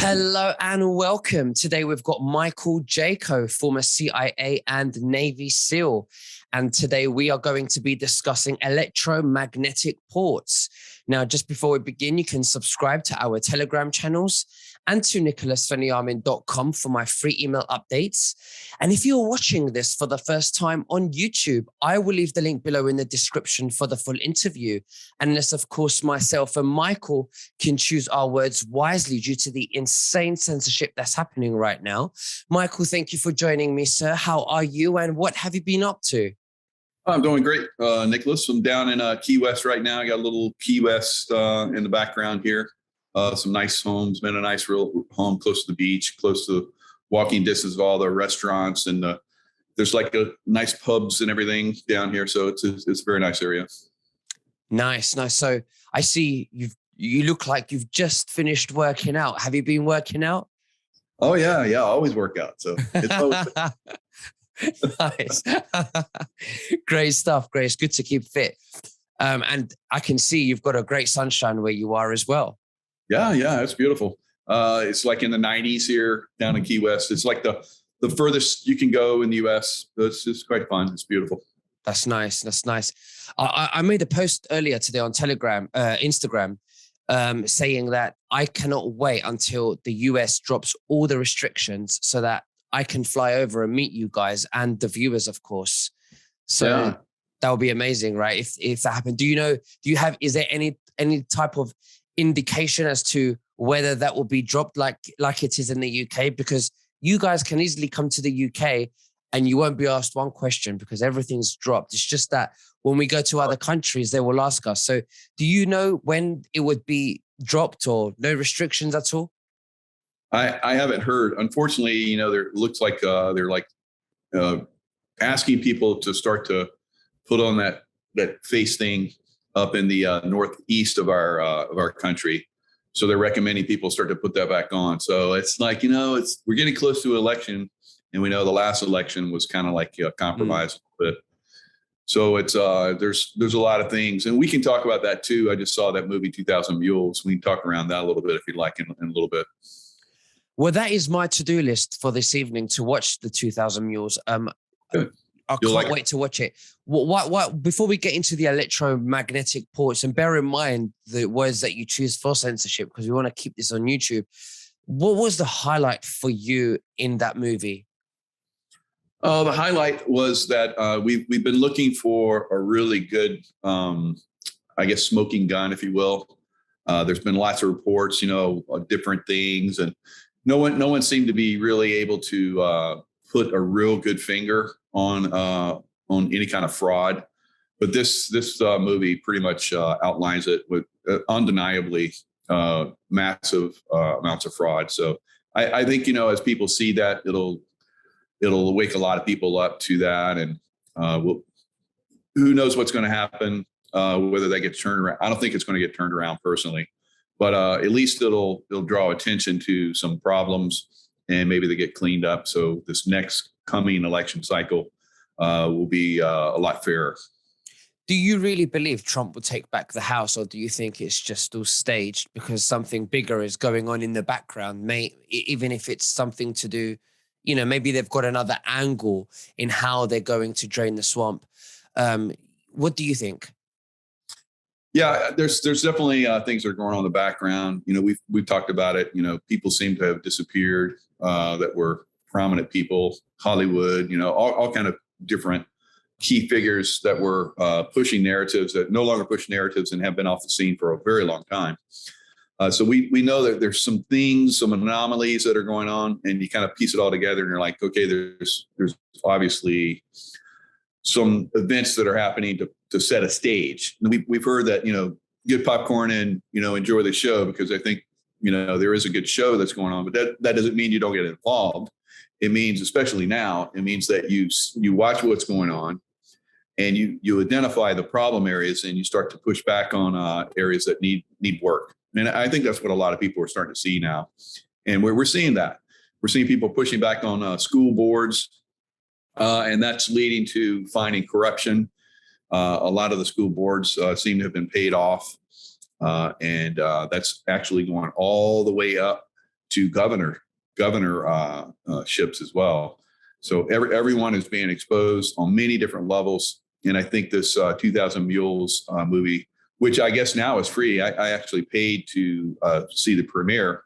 Hello and welcome. Today we've got Michael Jaco, former CIA and Navy SEAL. And today we are going to be discussing electromagnetic ports. Now, just before we begin, you can subscribe to our Telegram channels and to nicholasveniamin.com for my free email updates. And if you're watching this for the first time on YouTube, I will leave the link below in the description for the full interview. Unless, of course, myself and Michael can choose our words wisely due to the insane censorship that's happening right now. Michael, thank you for joining me, sir. How are you and what have you been up to? I'm doing great, Nicholas. I'm down in Key West right now. I got a little Key West in the background here. Some nice homes, been a nice real home close to the beach, close to walking distance of all the restaurants. And there's like a nice pubs and everything down here. So it's a very nice area. Nice. So I see you look like you've just finished working out. Have you been working out? Oh, yeah. I always work out. So it's always nice. Great stuff. Great. It's good to keep fit. And I can see you've got a great sunshine where you are as well. Yeah, it's beautiful. It's like in the 90s here down in Key West. It's like the furthest you can go in the US. It's quite fun. It's beautiful. That's nice. I made a post earlier today on Instagram, saying that I cannot wait until the US drops all the restrictions so that I can fly over and meet you guys and the viewers, of course. So yeah. That would be amazing, right? If that happened. Is there any type of indication as to whether that will be dropped like it is in the UK? Because you guys can easily come to the UK and you won't be asked one question because everything's dropped. It's just that when we go to other countries, they will ask us. So do you know when it would be dropped or no restrictions at all? I haven't heard. Unfortunately, there looks like they're asking people to start to put on that face thing up in the northeast of our country. So they're recommending people start to put that back on. So it's like, we're getting close to an election, and we know the last election was kind of like compromised a bit. So it's there's a lot of things, and we can talk about that too. I just saw that movie 2000 Mules. We can talk around that a little bit if you'd like in a little bit. Well, that is my to-do list for this evening, to watch the 2000 Mules. I can't wait to watch it. What before we get into the electromagnetic ports, and bear in mind the words that you choose for censorship, because we want to keep this on YouTube. What was the highlight for you in that movie? The highlight was that we've been looking for a really good, smoking gun, if you will. There's been lots of reports, of different things, and no one seemed to be really able to put a real good finger on any kind of fraud. But this movie pretty much outlines it with undeniably massive amounts of fraud. So I think, as people see that, it'll wake a lot of people up to that. And who knows what's going to happen, whether that gets turned around. I don't think it's going to get turned around personally, but at least it'll draw attention to some problems, and maybe they get cleaned up. So this next coming election cycle will be a lot fairer. Do you really believe Trump will take back the House, or do you think it's just all staged because something bigger is going on in the background? Even if it's something to do, maybe they've got another angle in how they're going to drain the swamp. What do you think? Yeah, there's definitely things that are going on in the background. We've talked about it. People seem to have disappeared that were prominent people, Hollywood, all kind of different key figures that were pushing narratives that no longer push narratives and have been off the scene for a very long time. So we know that there's some things, some anomalies that are going on, and you kind of piece it all together and you're like, okay, there's obviously some events that are happening to set a stage. And we've heard that, get popcorn and, enjoy the show, because I think, there is a good show that's going on, but that doesn't mean you don't get involved. It means, especially now, it means that you watch what's going on, and you identify the problem areas, and you start to push back on areas that need work. And I think that's what a lot of people are starting to see now. And we're seeing that. We're seeing people pushing back on school boards, and that's leading to finding corruption. A lot of the school boards seem to have been paid off. And that's actually going all the way up to ships as well. So everyone is being exposed on many different levels. And I think this 2000 Mules movie, which I guess now is free. I actually paid to see the premiere,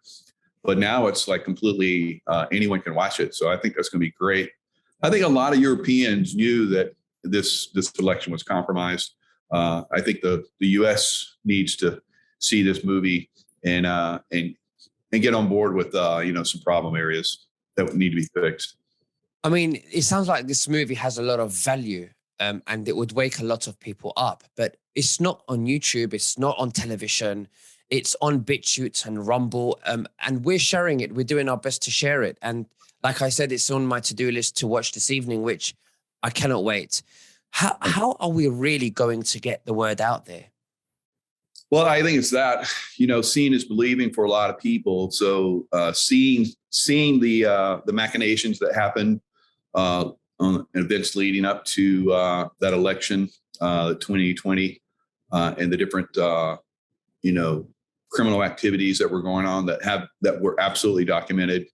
but now it's like completely anyone can watch it. So I think that's going to be great. I think a lot of Europeans knew that this election was compromised. I think the U.S. needs to see this movie and get on board with some problem areas that need to be fixed. I mean, it sounds like this movie has a lot of value, and it would wake a lot of people up. But it's not on YouTube. It's not on television. It's on BitChute and Rumble, and we're sharing it. We're doing our best to share it. And like I said, it's on my to-do list to watch this evening, which I cannot wait. How are we really going to get the word out there? Well, I think it's that, seeing is believing for a lot of people. So seeing the machinations that happened on events leading up to that election, 2020, and the different criminal activities that were going on that were absolutely documented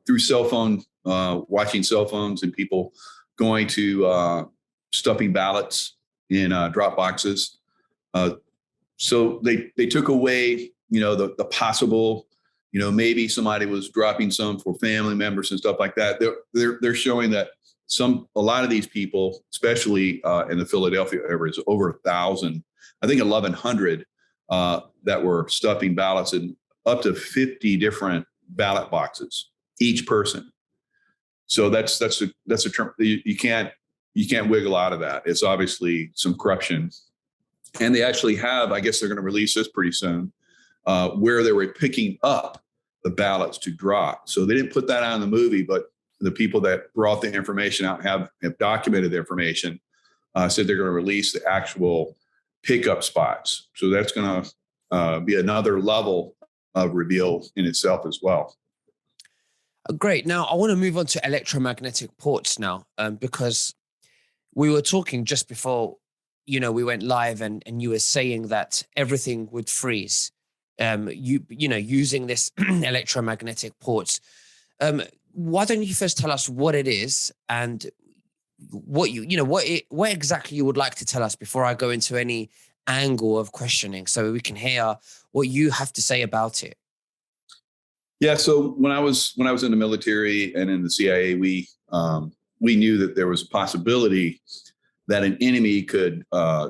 through cell phone, watching cell phones, and people going to stuffing ballots in drop boxes. So they took away, the possible, maybe somebody was dropping some for family members and stuff like that. They're showing that a lot of these people, especially in the Philadelphia area, is over 1,000, I think 1,100 that were stuffing ballots in up to 50 different ballot boxes, each person. So that's a term. You can't wiggle out of that. It's obviously some corruption. And they actually have, I guess they're going to release this pretty soon, where they were picking up the ballots to drop. So they didn't put that out in the movie, but the people that brought the information out have documented the information, said they're going to release the actual pickup spots. So that's going to be another level of reveal in itself as well. Great. Now, I want to move on to electromagnetic ports now, because we were talking just before we went live, and you were saying that everything would freeze, using this electromagnetic ports. Why don't you first tell us what it is and what what exactly you would like to tell us before I go into any angle of questioning, so we can hear what you have to say about it. Yeah. So when I was in the military and in the CIA, we knew that there was a possibility that an enemy could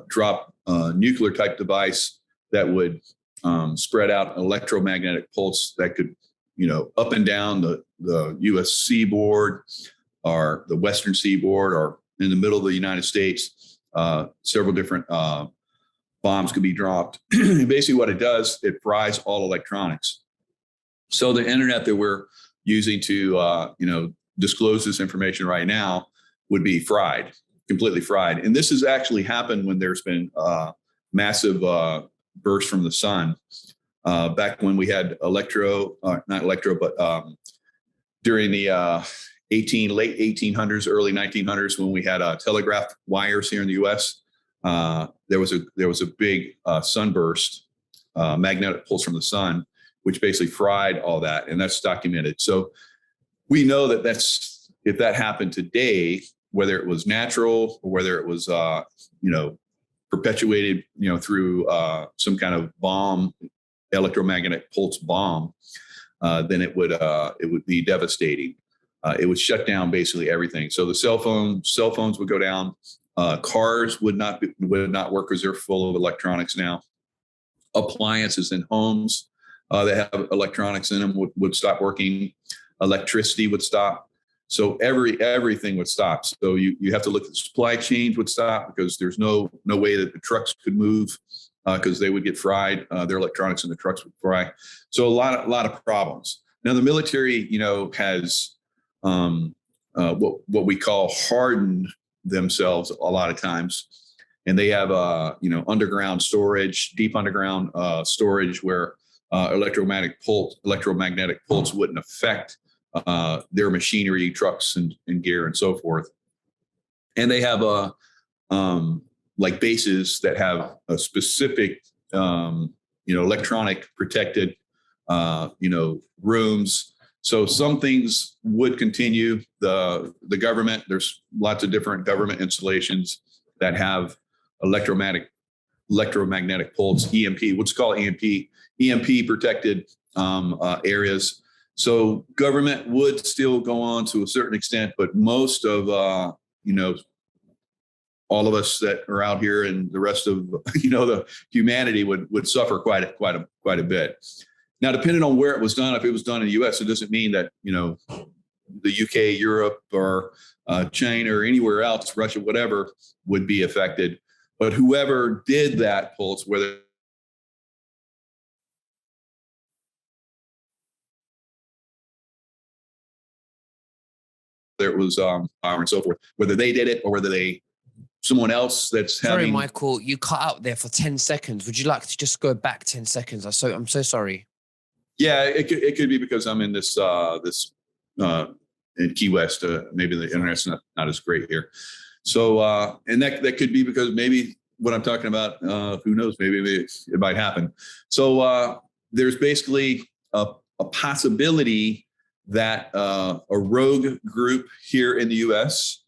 drop a nuclear type device that would spread out an electromagnetic pulse that could, up and down the U.S. seaboard or the Western seaboard or in the middle of the United States. Several different bombs could be dropped. Basically what it does, it fries all electronics. So the internet that we're using to, disclose this information right now would be completely fried. And this has actually happened when there's been massive bursts from the sun. Back when we had during the late 1800s, early 1900s, when we had telegraph wires here in the U.S., there was a big sunburst, magnetic pulse from the sun, which basically fried all that, and that's documented. So we know that if that happened today, whether it was natural or whether it was perpetuated through some kind of bomb, electromagnetic pulse bomb, then it would be devastating. It would shut down basically everything. So the cell phones would go down. Cars would not work because they're full of electronics now. Appliances in homes that have electronics in them would stop working. Electricity would stop. So everything would stop. So you have to look at the supply chains would stop, because there's no way that the trucks could move, because they would get fried. Their electronics in the trucks would fry. So a lot of problems. Now the military, has what we call hardened themselves a lot of times, and they have underground storage, deep underground storage where electromagnetic pulse wouldn't affect their machinery, trucks, and gear, and so forth. And they have like bases that have a specific, electronic protected rooms. So some things would continue. The government, there's lots of different government installations that have electromagnetic pulse, EMP, what's called EMP protected areas. So government would still go on to a certain extent, but most of all of us that are out here and the rest of the humanity would suffer quite a bit. Now, depending on where it was done, if it was done in the U.S., it doesn't mean that the UK, Europe, or China, or anywhere else, Russia, whatever, would be affected. But whoever did that pulse, whether it was power and so forth, whether they did it or whether someone else that's Sorry, having. Michael, you cut out there for 10 seconds. Would you like to just go back 10 seconds? I'm so sorry. Yeah, it could be because I'm in this in Key West. Maybe the internet's not as great here. So and that could be because maybe what I'm talking about, who knows, maybe it might happen. So there's basically a possibility that a rogue group here in the U.S.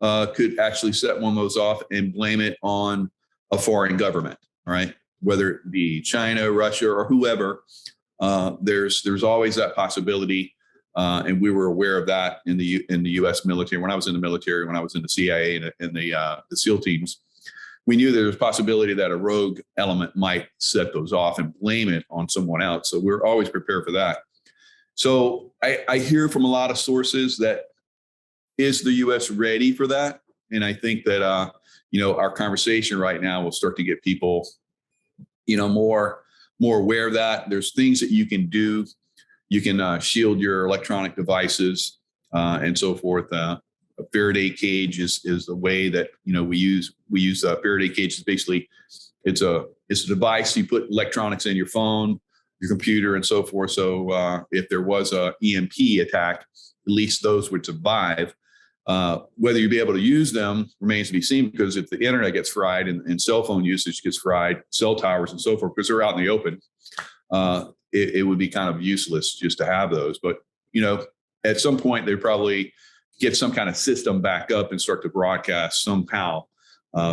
Could actually set one of those off and blame it on a foreign government, all right? Whether it be China, Russia, or whoever, there's always that possibility. And we were aware of that in the U.S. military. When I was in the military, when I was in the CIA and the SEAL teams, we knew there was a possibility that a rogue element might set those off and blame it on someone else. So we're always prepared for that. So I hear from a lot of sources that is the U.S. ready for that? And I think that, our conversation right now will start to get people, more aware of that. There's things that you can do. You can shield your electronic devices and so forth. A Faraday cage is the way that, we use a Faraday cage. Is basically, it's a device. You put electronics in your phone, your computer, and so forth. So if there was a EMP attack, at least those would survive. Whether you'll be able to use them remains to be seen, because if the internet gets fried and cell phone usage gets fried, cell towers and so forth, because they're out in the open, it would be kind of useless just to have those. But, at some point they probably get some kind of system back up and start to broadcast somehow.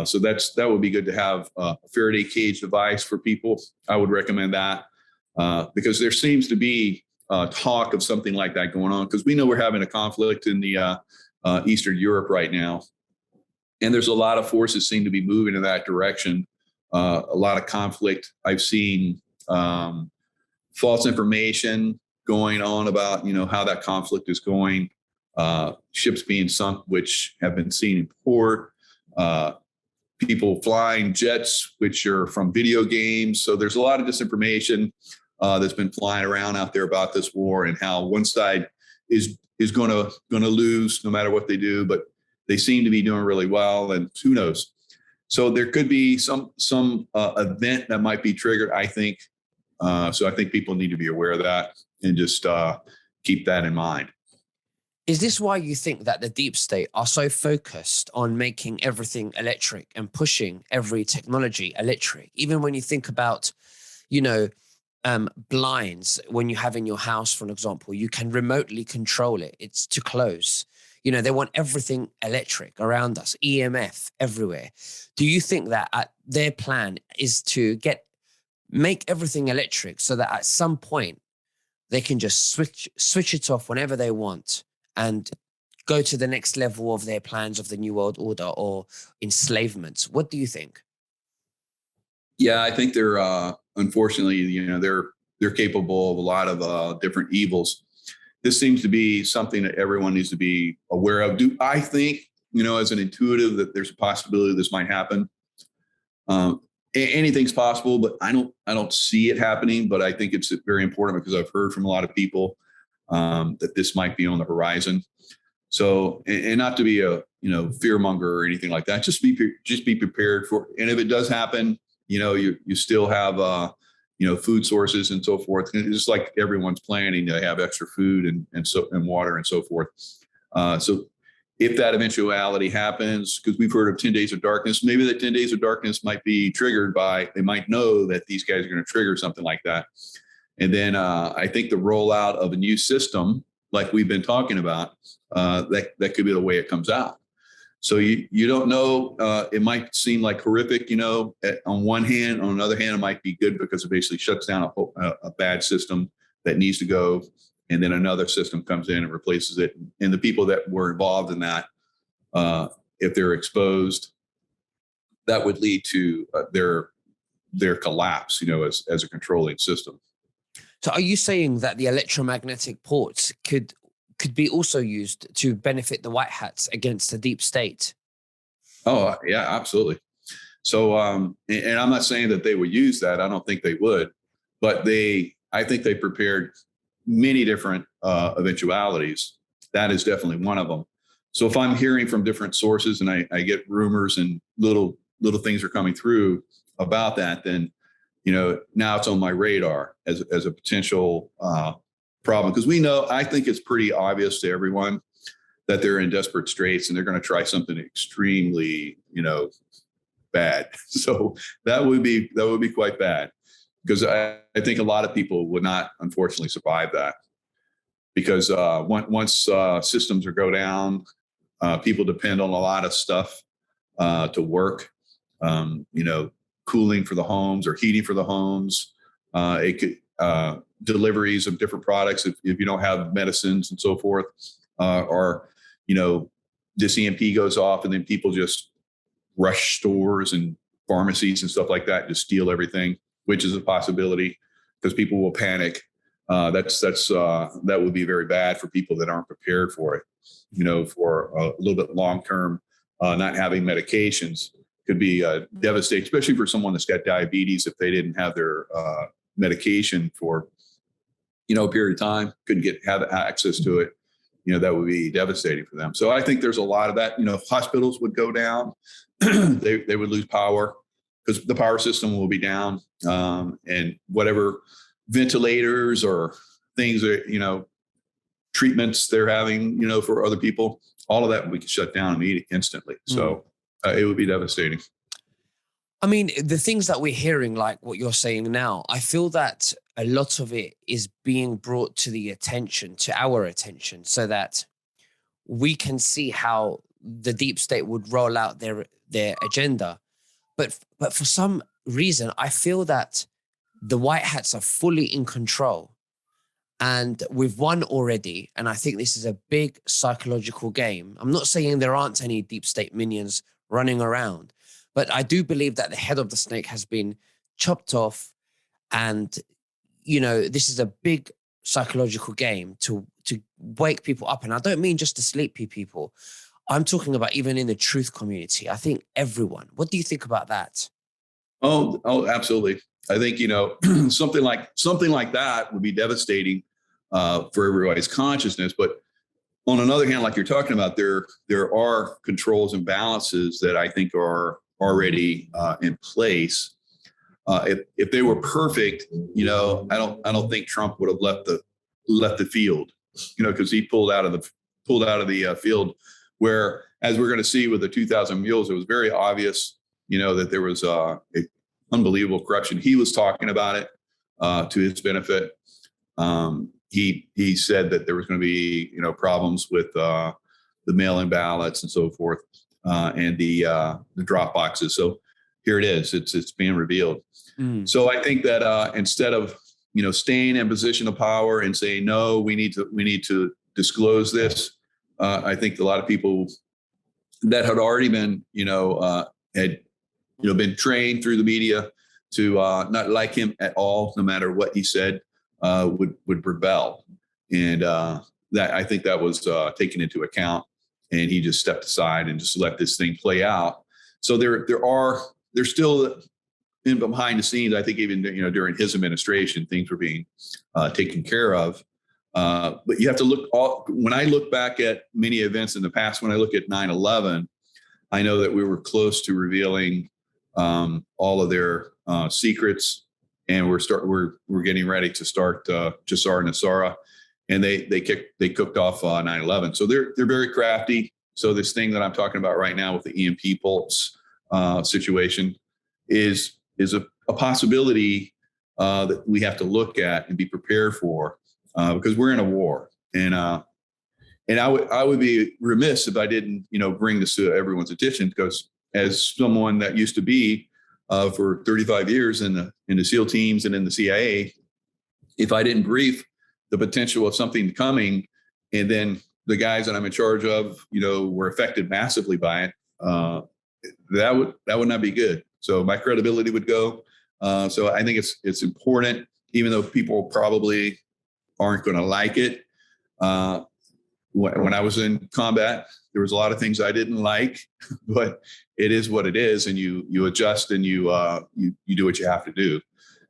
So that would be good to have a Faraday cage device for people. I would recommend that because there seems to be talk of something like that going on, because we know we're having a conflict in the Eastern Europe right now. And there's a lot of forces seem to be moving in that direction. A lot of conflict. I've seen false information going on about, how that conflict is going. Ships being sunk, which have been seen in port. People flying jets, which are from video games. So there's a lot of disinformation that's been flying around out there about this war, and how one side is going to lose no matter what they do, but they seem to be doing really well, and who knows? So there could be some event that might be triggered, I think. So I think people need to be aware of that and just keep that in mind. Is this why you think that the deep state are so focused on making everything electric and pushing every technology electric? Even when you think about, blinds, when you have in your house, for an example, you can remotely control it. It's to close. They want everything electric around us, EMF everywhere. Do you think that their plan is to make everything electric so that at some point they can just switch it off whenever they want and go to the next level of their plans of the New World Order or enslavement? What do you think? Yeah, I think they're unfortunately, they're capable of a lot of different evils. This seems to be something that everyone needs to be aware of. Do I think, as an intuitive, that there's a possibility this might happen? Anything's possible, but I don't see it happening. But I think it's very important, because I've heard from a lot of people that this might be on the horizon. So, and not to be a fear monger or anything like that. Just be prepared for. And if it does happen, you still have food sources and so forth. And it's like everyone's planning to have extra food and water and so forth. So if that eventuality happens, because we've heard of 10 days of darkness, maybe that 10 days of darkness might be triggered by, they might know that these guys are going to trigger something like that. And then I think the rollout of a new system, like we've been talking about, that could be the way it comes out. So you don't know. It might seem like horrific, on one hand. On the other hand, it might be good because it basically shuts down a bad system that needs to go, and then another system comes in and replaces it. And the people that were involved in that, if they're exposed, that would lead to their collapse, as a controlling system. So are you saying that the electromagnetic ports could be also used to benefit the white hats against the deep state? Oh, yeah, absolutely. So, and I'm not saying that they would use that. I don't think they would, but I think they prepared many different eventualities. That is definitely one of them. So if I'm hearing from different sources and I get rumors and little things are coming through about that, then, now it's on my radar as a potential problem. Because I think it's pretty obvious to everyone that they're in desperate straits and they're going to try something extremely, bad. So that would be quite bad, because I think a lot of people would not, unfortunately, survive that. Because once systems go down, people depend on a lot of stuff to work. Cooling for the homes or heating for the homes. It could deliveries of different products if you don't have medicines and so forth, or this EMP goes off and then people just rush stores and pharmacies and stuff like that to steal everything, which is a possibility because people will panic. That would be very bad for people that aren't prepared for it. For a little bit long term, not having medications could be devastating, especially for someone that's got diabetes. If they didn't have their medication for a period of time, couldn't have access to it, that would be devastating for them. So I think there's a lot of that. Hospitals would go down, they would lose power because the power system will be down, and whatever ventilators or things that treatments they're having, for other people, all of that we could shut down instantly. So it would be devastating. I mean, the things that we're hearing, like what you're saying now, I feel that a lot of it is being brought to our attention, so that we can see how the deep state would roll out their agenda. But for some reason, I feel that the white hats are fully in control. And we've won already. And I think this is a big psychological game. I'm not saying there aren't any deep state minions running around, but I do believe that the head of the snake has been chopped off. And, this is a big psychological game to wake people up. And I don't mean just to sleepy people. I'm talking about even in the truth community. I think everyone. What do you think about that? Oh, absolutely. I think, something like that would be devastating for everybody's consciousness. But on another hand, like you're talking about, there are controls and balances that I think are already in place. If they were perfect, I don't think Trump would have left the field, because he pulled out of the field. Where, as we're going to see with the 2,000 mules, it was very obvious, that there was unbelievable corruption. He was talking about it to his benefit. He said that there was going to be problems with the mail-in ballots and so forth, and the drop boxes. So here it is. It's being revealed. So I think that instead of staying in position of power and saying no, we need to disclose this. I think a lot of people that had already been been trained through the media to not like him at all, no matter what he said, would rebel. And that, I think that was taken into account, and he just stepped aside and just let this thing play out. So there's still in behind the scenes. I think even during his administration, things were being taken care of. But you have to when I look back at many events in the past, when I look at 9/11, I know that we were close to revealing all of their secrets, and we're getting ready to start Jassar and Nassara, and they cooked off 9/11. So they're very crafty. So this thing that I'm talking about right now with the EMP Pulse situation is a possibility that we have to look at and be prepared for, because we're in a war. And I would be remiss if I didn't, bring this to everyone's attention, because as someone that used to be for 35 years in the SEAL teams and in the CIA, if I didn't brief the potential of something coming, and then the guys that I'm in charge of, were affected massively by it, that would not be good. So my credibility would go. So I think it's important, even though people probably aren't going to like it. When I was in combat, there was a lot of things I didn't like, but it is what it is, and you adjust and you do what you have to do.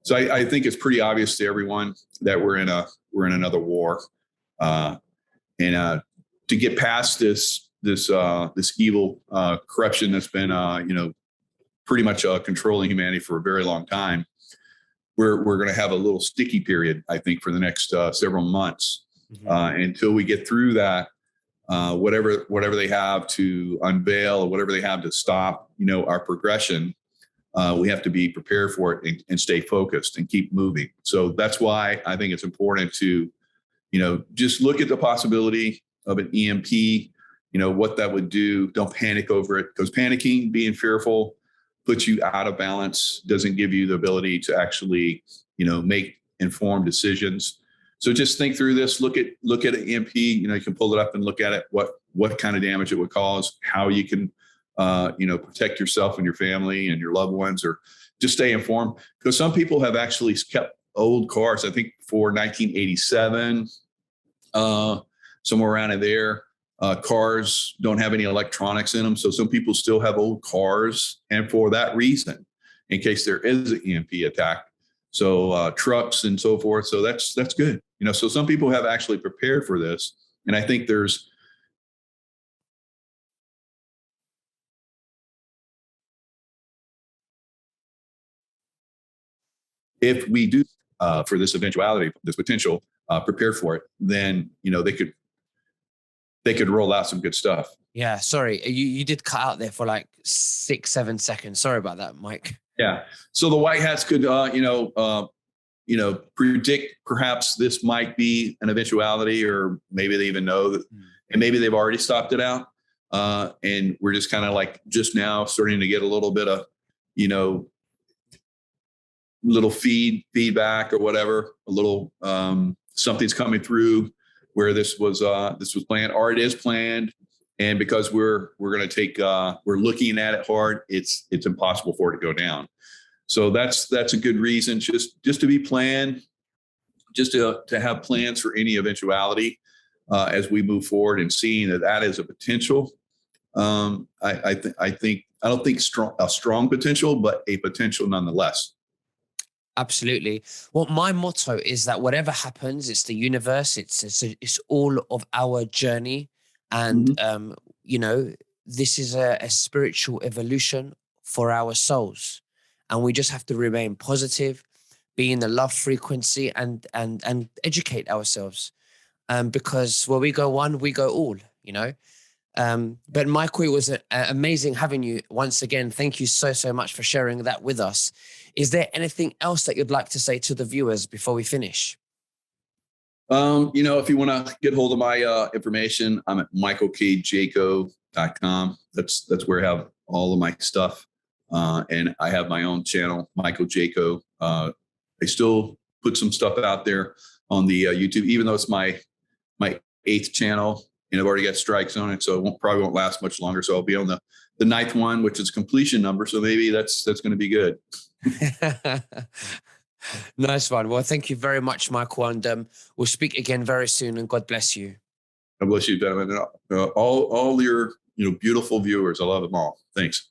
So I think it's pretty obvious to everyone that we're in another war, and to get past this evil corruption that's been pretty much controlling humanity for a very long time. We're going to have a little sticky period, I think, for the next several months. Until we get through that, whatever they have to unveil or whatever they have to stop, our progression, we have to be prepared for it and stay focused and keep moving. So that's why I think it's important to, just look at the possibility of an EMP, what that would do. Don't panic over it, because panicking, being fearful, puts you out of balance, doesn't give you the ability to actually, make informed decisions. So just think through this. Look at an EMP. You can pull it up and look at it. What kind of damage it would cause. How you can, protect yourself and your family and your loved ones, or just stay informed. Because some people have actually kept old cars. I think for 1987, somewhere around in there, cars don't have any electronics in them. So some people still have old cars, and for that reason, in case there is an EMP attack. So trucks and so forth. So that's good. So some people have actually prepared for this. And I think if we do for this eventuality, this potential, prepare for it, then, they could roll out some good stuff. Yeah, sorry, you did cut out there for like 6-7 seconds. Sorry about that, Mike. Yeah. So the white hats could, predict perhaps this might be an eventuality, or maybe they even know that, and maybe they've already stopped it out. And we're just kind of like just now starting to get a little bit of, little feedback or whatever, a little something's coming through where this was planned, or it is planned. And because we're going to take, we're looking at it hard, it's impossible for it to go down. So that's a good reason just to be planned, just to have plans for any eventuality as we move forward, and seeing that is a potential. I don't think a strong potential, but a potential nonetheless. Absolutely. Well, my motto is that whatever happens, it's the universe. It's all of our journey, and this is a spiritual evolution for our souls, and we just have to remain positive, be in the love frequency, and educate ourselves, because where we go one, we go all. But Michael, it was amazing having you once again. Thank you so much for sharing that with us. Is there anything else that you'd like to say to the viewers before we finish? If you want to get hold of my information, I'm at michaelkjaco.com. That's where I have all of my stuff. And I have my own channel, Michael Jaco. I still put some stuff out there on the YouTube, even though it's my 8th channel, and I've already got strikes on it. So it probably won't last much longer. So I'll be on the 9th one, which is completion number. So maybe that's going to be good. Nice one. Well, thank you very much, Michael. And we'll speak again very soon, and God bless you. God bless you, gentlemen. All your beautiful viewers. I love them all. Thanks.